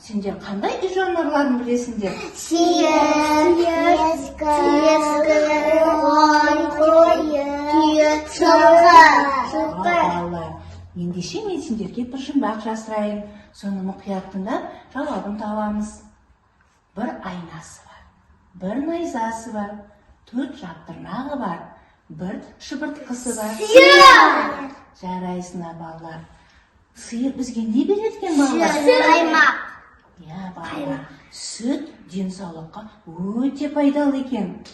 Сендер қандай үй жануарларын білесіңдер? Сиыр, ешкі, қой, түйе, жылқы. Балалар, ендеше мен сендерге бір жұмбақ жасырайын. Соны мұқият тыңдап, жауабын табамыз. Бір айнасы бар, бір найзасы бар, 4 жаптырмағы бар, бір шыбыртқысы бар. Сиыр! Жарайсыңдар балалар. Сиыр бізге не береді екен балалар? Қаймақ. Я, балалар, сүт денсаулыққа өте пайдалы екен.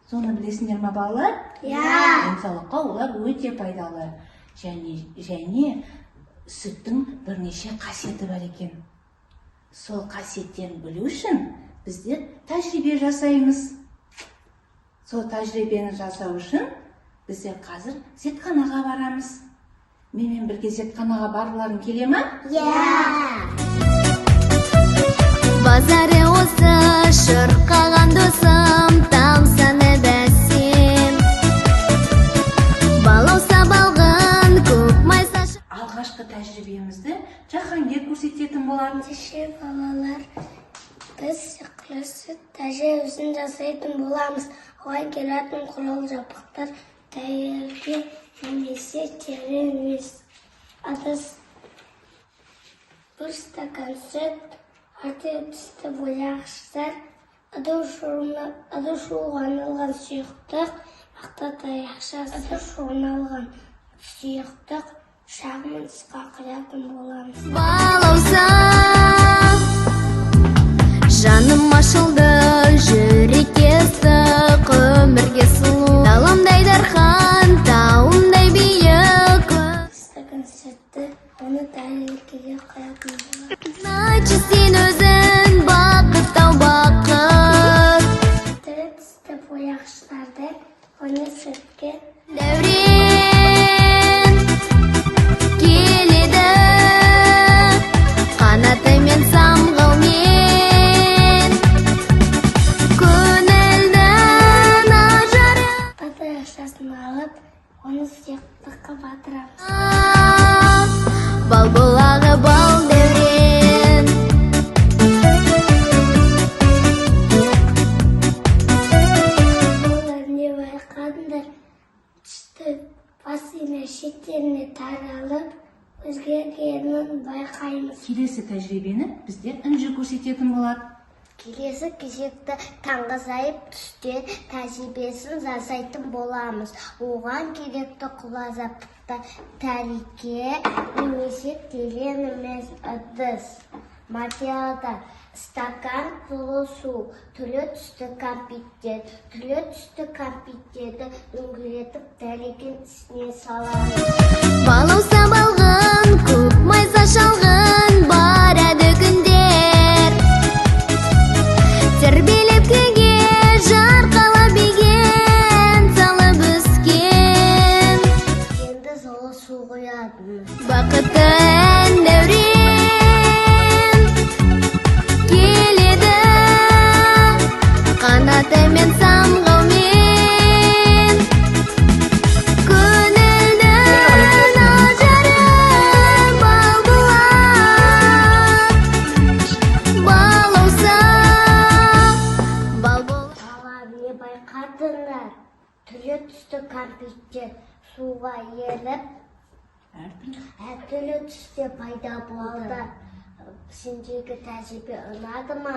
Соны білесіңдер ме балалар? Денсаулыққа олар өте пайдалы. Және сүттің бірнеше қасиеті бар екен. Сол қасиеттерін білу үшін біздер тәжірибе жасаймыз. Сол тәжірибені жасау үшін біздер қазір зертханаға барамыз. Менімен бірге зертханаға барғыларың келе ме? Базары осы шырқаған досым, тамсаны бәсем. Балауса балғын, көк майса. Алғашқы тәжірибемізді Жахангер көрсететін болады. Ендеше балалар, біз сиқырлы сүт тәжірибесін жасайтын боламыз. Оған келетін құрал жабдықтар тәйірге немесе терең емес. Ыдыс, бір стакан сүт, арты түсті бояғыштар, ыдыс жууға арналған сұйықтық, мақта таяқша, ыдыс жууға арналған сұйықтық, шағын ысқа құятын боламыз. Балауса жаным ашылды, жүрекке ыстық, өмірге сұлу. Даламдай дархан, тауымдай биік. Стакан сүтті, оны тәлікеге құятын боламыз. Начы сен өзің бақыттау бақыт. Тірі түсті бояғыштарды, оны сүтке Дәурен келеді, қанатымен самғаумен, көңілдің ажары. таяқшасын алып, оны сұйықтыққа батырамыз. Бал бұлағы бал дәурен. Олар не байқадыңдар? Түсті басына шеттеріне таралып, өзгергенін байқаймыз. Келесі тәжірибені біздер інжі көрсететін болады. Келесі кезекті таңғы сайып түстен тәжірибесін жасайтын боламыз. Оған керекті құрал-жабдықтар тәліке немесе терең емес ыдыс. Материалдар: стакан, жылы су, түрлі түсті кәмпиттер. Түрлі түсті кәмпиттерді үңгілетіп тәлікен үстіне саламыз. Балауса балғын, көк майса шалғын, барады күндер. Тербелеп кеге, жарқалап беген, салып өскен. Енді жылы су құятынбыз. Бақыттың дәурен келеді, қанатымен самғаумен, көңілдің ажары бал бұлақ. Балауса бал бұлақ. Балалар, не байқадыңдар? Түрлі түсті кәмпиттер суға еріп, әртүрлі түсте пайда болды. Сендерге тәжірибе ұнады ма?